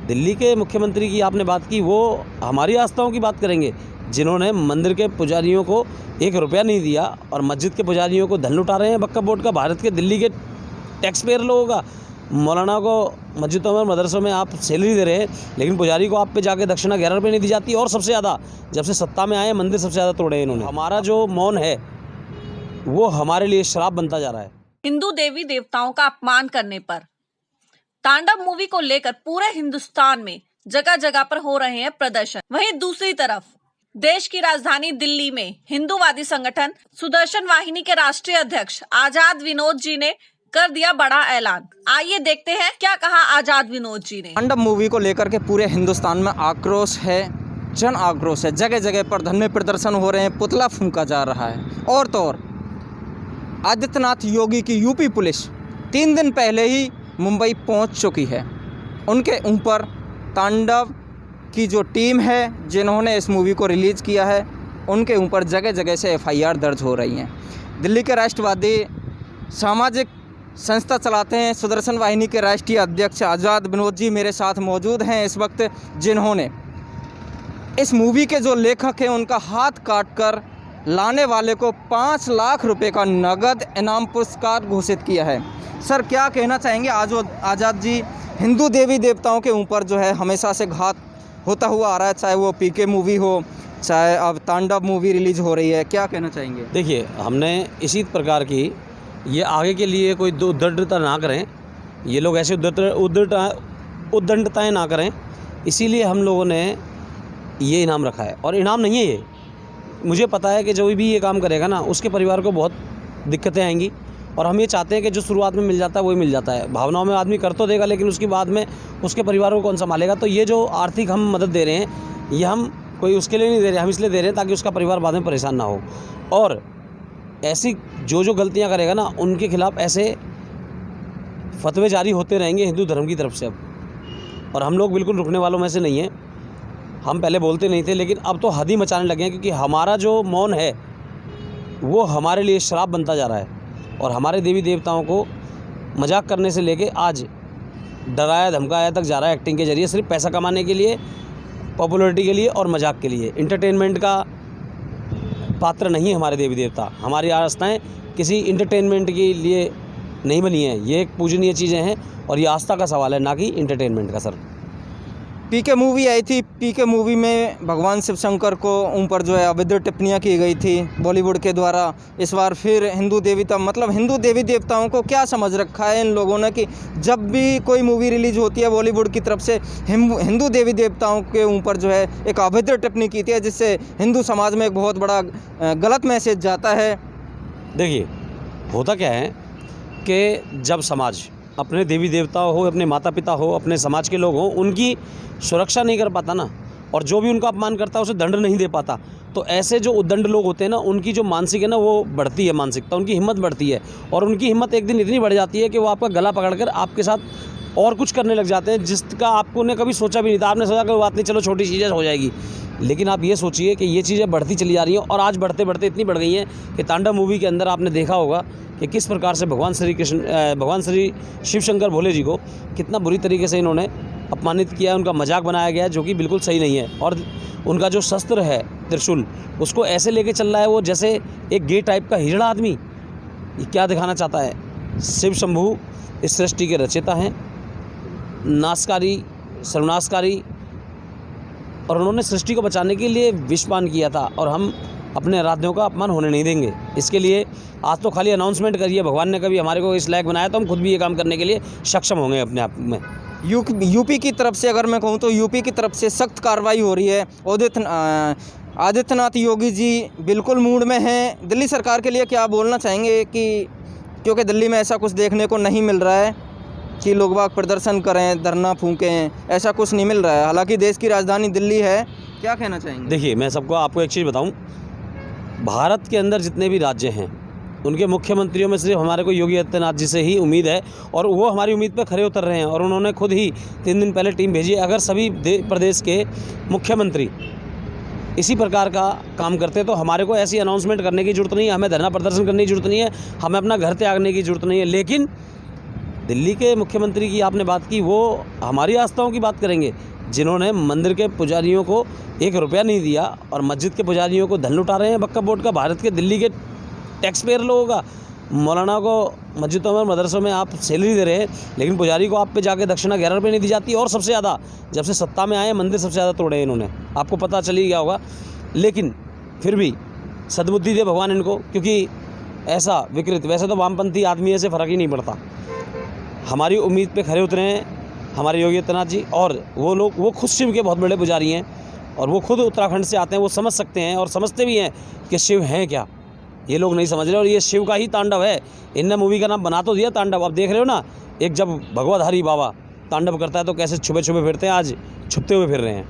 दिल्ली के मुख्यमंत्री की आपने बात की, वो हमारी आस्थाओं की बात करेंगे जिन्होंने मंदिर के पुजारियों को 1 रुपया नहीं दिया और मस्जिद के पुजारियों को धन लुटा रहे हैं वक्फ बोर्ड का, भारत के दिल्ली के टैक्स पेयर लोगों का। मौलाना को मस्जिदों में मदरसों में आप सैलरी दे रहे हैं, लेकिन पुजारी को आप पे जाके दक्षिणा 11 रुपये नहीं दी जाती। और सबसे ज़्यादा जब से सत्ता में आए मंदिर सबसे ज़्यादा तोड़े हैं इन्होंने। हमारा जो मौन है वो हमारे लिए श्राप बनता जा रहा है। हिंदू देवी देवताओं का अपमान करने पर तांडव मूवी को लेकर पूरे हिंदुस्तान में जगह जगह पर हो रहे हैं प्रदर्शन। वहीं दूसरी तरफ देश की राजधानी दिल्ली में हिंदूवादी संगठन सुदर्शन वाहिनी के राष्ट्रीय अध्यक्ष आजाद विनोद जी ने कर दिया बड़ा ऐलान। आइए देखते हैं क्या कहा आजाद विनोद जी ने। तांडव मूवी को लेकर के पूरे हिंदुस्तान में आक्रोश है, जन आक्रोश है। जगह जगह पर धरने प्रदर्शन हो रहे हैं, पुतला फूंका जा रहा है। और तो और आदित्यनाथ योगी की यूपी पुलिस 3 दिन पहले ही मुंबई पहुंच चुकी है। उनके ऊपर तांडव की जो टीम है जिन्होंने इस मूवी को रिलीज़ किया है, उनके ऊपर जगह जगह से FIR दर्ज हो रही हैं। दिल्ली के राष्ट्रवादी सामाजिक संस्था चलाते हैं सुदर्शन वाहिनी के राष्ट्रीय अध्यक्ष आज़ाद विनोद जी मेरे साथ मौजूद हैं इस वक्त, जिन्होंने इस मूवी के जो लेखक हैं उनका हाथ काटकर लाने वाले को 5 लाख रुपए का नगद इनाम पुरस्कार घोषित किया है। सर, क्या कहना चाहेंगे? आज़ाद जी, हिंदू देवी देवताओं के ऊपर जो है हमेशा से घात होता हुआ आ रहा है, चाहे वो PK मूवी हो, चाहे अब तांडव मूवी रिलीज़ हो रही है, क्या कहना चाहेंगे? देखिए, हमने इसी प्रकार की ये आगे के लिए कोई उद्दंडता ना करें, ये लोग ऐसे उद्दंडताएँ ना करें, इसीलिए हम लोगों ने ये इनाम रखा है। और इनाम नहीं है ये, मुझे पता है कि जो भी ये काम करेगा ना उसके परिवार को बहुत दिक्कतें आएंगी, और हम ये चाहते हैं कि जो शुरुआत में मिल जाता है वही मिल जाता है। भावनाओं में आदमी कर तो देगा, लेकिन उसके बाद में उसके परिवार को कौन संभालेगा? तो ये जो आर्थिक हम मदद दे रहे हैं, ये हम कोई उसके लिए नहीं दे रहे, हम इसलिए दे रहे हैं ताकि उसका परिवार बाद में परेशान ना हो। और ऐसी जो गलतियाँ करेगा ना उनके खिलाफ़ ऐसे फतवे जारी होते रहेंगे हिंदू धर्म की तरफ से अब। और हम लोग बिल्कुल रुकने वालों में से नहीं हैं। हम पहले बोलते नहीं थे, लेकिन अब तो हद ही मचाने लगे हैं, क्योंकि हमारा जो मौन है वो हमारे लिए श्राप बनता जा रहा है। और हमारे देवी देवताओं को मजाक करने से लेके आज डराया धमकाया तक जा रहा है एक्टिंग के जरिए, सिर्फ पैसा कमाने के लिए, पॉपुलैरिटी के लिए और मजाक के लिए। एंटरटेनमेंट का पात्र नहीं है हमारे देवी देवता। हमारी आस्थाएं किसी एंटरटेनमेंट के लिए नहीं बनी हैं, ये एक पूजनीय चीज़ें हैं और ये आस्था का सवाल है, ना कि एंटरटेनमेंट का। सर, PK मूवी आई थी, PK मूवी में भगवान शिव शंकर को ऊपर जो है अभद्र टिप्पणियाँ की गई थी बॉलीवुड के द्वारा। इस बार फिर हिंदू देवी देवताओं को क्या समझ रखा है इन लोगों ने कि जब भी कोई मूवी रिलीज़ होती है बॉलीवुड की तरफ से हिंदू देवी देवताओं के ऊपर जो है एक अभद्र टिप्पणी की थी, जिससे हिंदू समाज में एक बहुत बड़ा गलत मैसेज जाता है। देखिए, होता क्या है कि जब समाज अपने देवी देवता हो, अपने माता पिता हो, अपने समाज के लोग हों, उनकी सुरक्षा नहीं कर पाता ना, और जो भी उनका अपमान करता है उसे दंड नहीं दे पाता, तो ऐसे जो उद्दंड लोग होते हैं ना, उनकी जो मानसिक है ना वो बढ़ती है, मानसिकता, उनकी हिम्मत बढ़ती है। और उनकी हिम्मत एक दिन इतनी बढ़ जाती है कि वो आपका गला पकड़कर आपके साथ और कुछ करने लग जाते हैं जिसका आपको ने कभी सोचा भी नहीं था। आपने सोचा कि बात नहीं, चलो छोटी चीज़ें हो जाएगी, लेकिन आप ये सोचिए कि ये चीज़ें बढ़ती चली जा रही हैं। और आज बढ़ते बढ़ते इतनी बढ़ गई हैं कि तांडव मूवी के अंदर आपने देखा होगा कि किस प्रकार से भगवान श्री शिव शंकर भोले जी को कितना बुरी तरीके से इन्होंने अपमानित किया है, उनका मजाक बनाया गया है, जो कि बिल्कुल सही नहीं है। और उनका जो शस्त्र है त्रिशूल, उसको ऐसे लेके चल रहा है वो जैसे एक गे टाइप का हिजड़ा आदमी। ये क्या दिखाना चाहता है? शिव शंभू इस सृष्टि के रचयिता हैं, नाशकारी, सर्वनाशकारी, और उन्होंने सृष्टि को बचाने के लिए विषपान किया था, और हम अपने आराध्यों का अपमान होने नहीं देंगे। इसके लिए आज तो खाली अनाउंसमेंट करिए, भगवान ने कभी हमारे को इस लायक बनाया तो हम खुद भी ये काम करने के लिए सक्षम होंगे अपने आप में। यूपी की तरफ से अगर मैं कहूँ तो यूपी की तरफ से सख्त कार्रवाई हो रही है। आदित्यनाथ योगी जी बिल्कुल मूड में हैं। दिल्ली सरकार के लिए क्या बोलना चाहेंगे कि क्योंकि दिल्ली में ऐसा कुछ देखने को नहीं मिल रहा है कि लोग बाग प्रदर्शन करें, धरना फूंकें, ऐसा कुछ नहीं मिल रहा है, हालांकि देश की राजधानी दिल्ली है। क्या कहना चाहेंगे? देखिए, मैं आपको एक चीज़ बताऊं, भारत के अंदर जितने भी राज्य हैं उनके मुख्यमंत्रियों में सिर्फ हमारे को योगी आदित्यनाथ जी से ही उम्मीद है, और वो हमारी उम्मीद पर खरे उतर रहे हैं। और उन्होंने खुद ही 3 दिन पहले टीम भेजी। अगर सभी प्रदेश के मुख्यमंत्री इसी प्रकार का काम करते तो हमारे को ऐसी अनाउंसमेंट करने की ज़रूरत नहीं है, हमें धरना प्रदर्शन करने की ज़रूरत नहीं है, हमें अपना घर त्यागने की ज़रूरत नहीं है। लेकिन दिल्ली के मुख्यमंत्री की आपने बात की, वो हमारी आस्थाओं की बात करेंगे जिन्होंने मंदिर के पुजारियों को 1 रुपया नहीं दिया और मस्जिद के पुजारियों को धन लुटा रहे हैं वक्फ बोर्ड का, भारत के दिल्ली के टैक्स पेयर लोगों का। मौलाना को मस्जिदों में मदरसों में आप सैलरी दे रहे हैं, लेकिन पुजारी को आप पे जाके दक्षिणा 11 रुपये नहीं दी जाती। और सबसे ज़्यादा जब से सत्ता में आए मंदिर सबसे ज़्यादा तोड़े हैं इन्होंने, आपको पता चल ही गया होगा। लेकिन फिर भी सद्बुद्धि दे भगवान इनको, क्योंकि ऐसा विकृत, वैसे तो वामपंथी आदमी है से फ़र्क ही नहीं पड़ता। हमारी उम्मीद पे खरे उतरे हैं हमारे योगी आदित्यनाथ जी, और वो खुद शिव के बहुत बड़े पुजारी हैं और वो खुद उत्तराखंड से आते हैं, वो समझ सकते हैं और समझते भी हैं कि शिव हैं क्या। ये लोग नहीं समझ रहे और ये शिव का ही तांडव है। इनने मूवी का नाम बना तो दिया तांडव, अब देख रहे हो ना, एक जब भगवतधारी बाबा तांडव करता है तो कैसे छुपे छुपे फिरते हैं, आज छुपते हुए फिर रहे हैं।